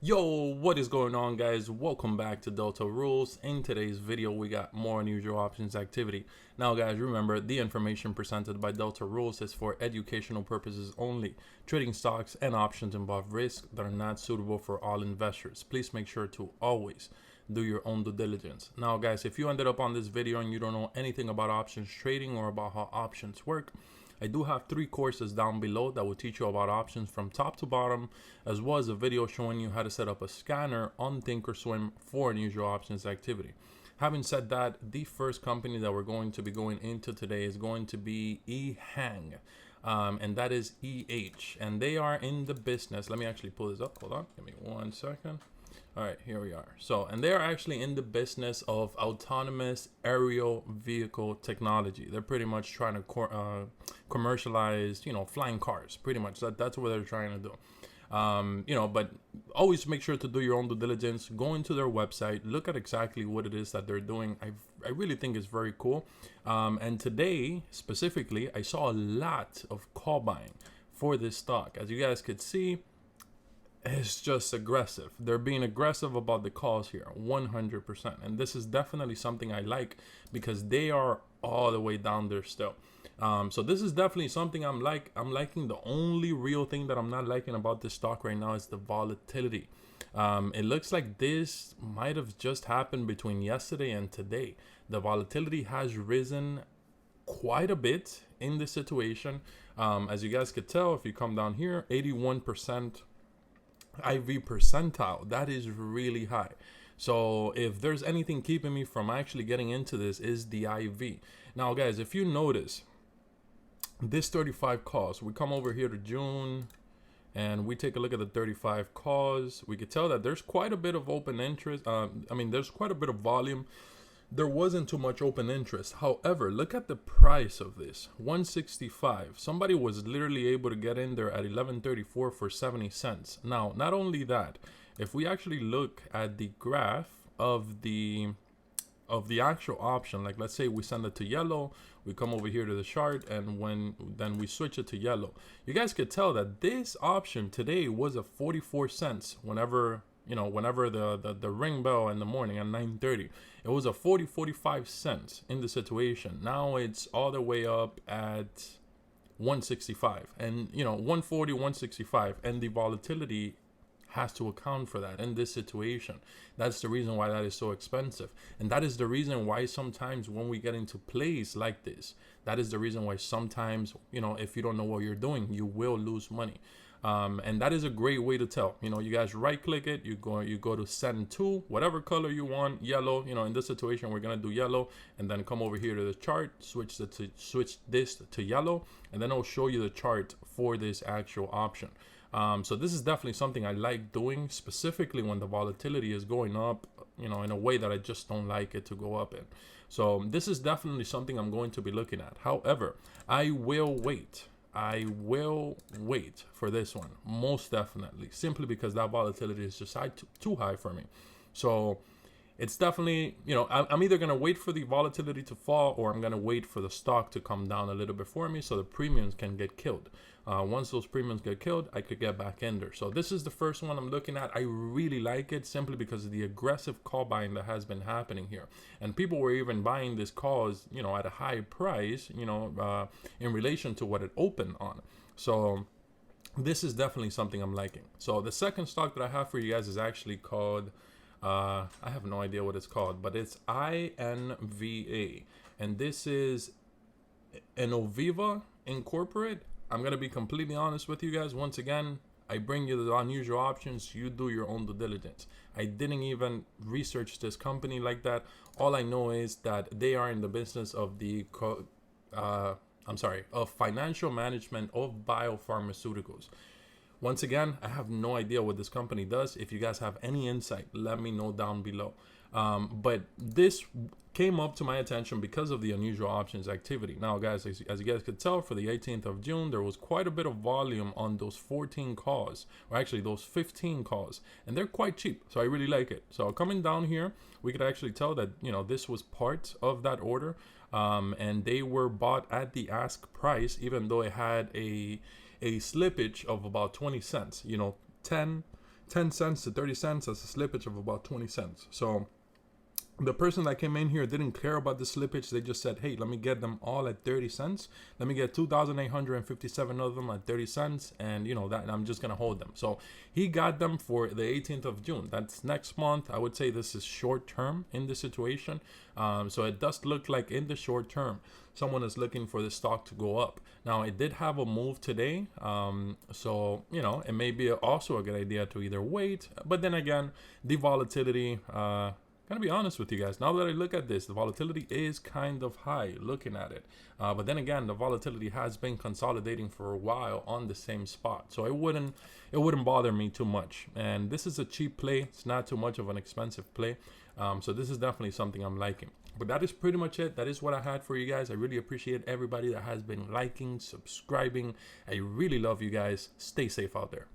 Yo, what is going on, guys? Welcome back to Delta Rules. In today's video, we got more unusual options activity. Now, guys, remember the information presented by Delta Rules is for educational purposes only. Trading stocks and options involve risks that are not suitable for all investors. Please make sure to always do your own due diligence. Now, guys, if you ended up on this video and you don't know anything about options trading or about how options work, I do have 3 courses down below that will teach you about options from top to bottom, as well as a video showing you how to set up a scanner on Thinkorswim for unusual options activity. Having said that, the first company that we're going to be going into today is going to be EHang, and that is EH, and they are in the business. Let me actually pull this up. Hold on, give me 1 second. All right, here we are. So, and they are actually in the business of autonomous aerial vehicle technology. They're pretty much trying to commercialize, flying cars. Pretty much that's what they're trying to do. But always make sure to do your own due diligence. Go into their website, look at exactly what it is that they're doing. I really think it's very cool. And today, specifically, I saw a lot of call buying for this stock. As you guys could see, it's just aggressive. They're being aggressive about the calls here, 100%. And this is definitely something I like because they are all the way down there still. So this is definitely something I'm liking. The only real thing that I'm not liking about this stock right now is the volatility. It looks like this might have just happened between yesterday and today. The volatility has risen quite a bit in this situation. As you guys could tell, if you come down here, 81% IV percentile. That is really high. So if there's anything keeping me from actually getting into this is the IV. Now, guys, if you notice this 35 calls, we come over here to June and we take a look at the 35 calls. We could tell that there's quite a bit of open interest. There's quite a bit of volume. There wasn't too much open interest. However, look at the price of this, 165. Somebody was literally able to get in there at 1134 for 70 cents. Now, not only that, if we actually look at the graph of the actual option, like let's say we send it to yellow, we come over here to the chart, and then we switch it to yellow, you guys could tell that this option today was a 44 cents whenever the ring bell in the morning at 9:30. It was a 45 cents in the situation. Now it's all the way up at 165 and 140, 165, and the volatility has to account for that in this situation. That's the reason why that is so expensive, and that is the reason why sometimes when we get into plays like this, that is the reason why sometimes if you don't know what you're doing, you will lose money. And that is a great way to tell. You guys right click it, you go to send to whatever color you want, yellow. In this situation we're gonna do yellow, and then come over here to the chart, switch this to yellow, and then I'll show you the chart for this actual option. So this is definitely something I like doing, specifically when the volatility is going up, in a way that I just don't like it to go up in. So this is definitely something I'm going to be looking at. However, I will wait for this one, most definitely, simply because that volatility is just too high for me. So it's definitely, I'm either going to wait for the volatility to fall, or I'm going to wait for the stock to come down a little bit for me so the premiums can get killed. Once those premiums get killed, I could get back in there. So this is the first one I'm looking at. I really like it simply because of the aggressive call buying that has been happening here. And people were even buying this calls, at a high price, in relation to what it opened on. So this is definitely something I'm liking. So the second stock that I have for you guys is actually called, I have no idea what it's called, but it's INVA. And this is Innoviva Incorporate. I'm going to be completely honest with you guys. Once again, I bring you the unusual options. You do your own due diligence. I didn't even research this company like that. All I know is that they are in the business of of financial management of biopharmaceuticals. Once again, I have no idea what this company does. If you guys have any insight, let me know down below. But this came up to my attention because of the unusual options activity. Now, guys, as you guys could tell, for the 18th of June, there was quite a bit of volume on those 14 calls, or actually those 15 calls, and they're quite cheap. So I really like it. So coming down here, we could actually tell that, this was part of that order, and they were bought at the ask price, even though it had a slippage of about 20 cents, 10 10 cents to 30 cents. That's a slippage of about 20 cents. So the person that came in here didn't care about the slippage. They just said, hey, let me get them all at 30 cents. Let me get 2,857 of them at 30 cents. And you know that I'm just going to hold them. So he got them for the 18th of June. That's next month. I would say this is short term in this situation. So it does look like in the short term, someone is looking for the stock to go up. Now, it did have a move today. So, you know, it may be also a good idea to either wait. But then again, the volatility, gonna be honest with you guys, now that I look at this, the volatility is kind of high looking at it, but then again, the volatility has been consolidating for a while on the same spot, so it wouldn't bother me too much. And this is a cheap play. It's not too much of an expensive play, so this is definitely something I'm liking. But that is pretty much it. That is what I had for you guys. I really appreciate everybody that has been liking, subscribing. I really love you guys. Stay safe out there.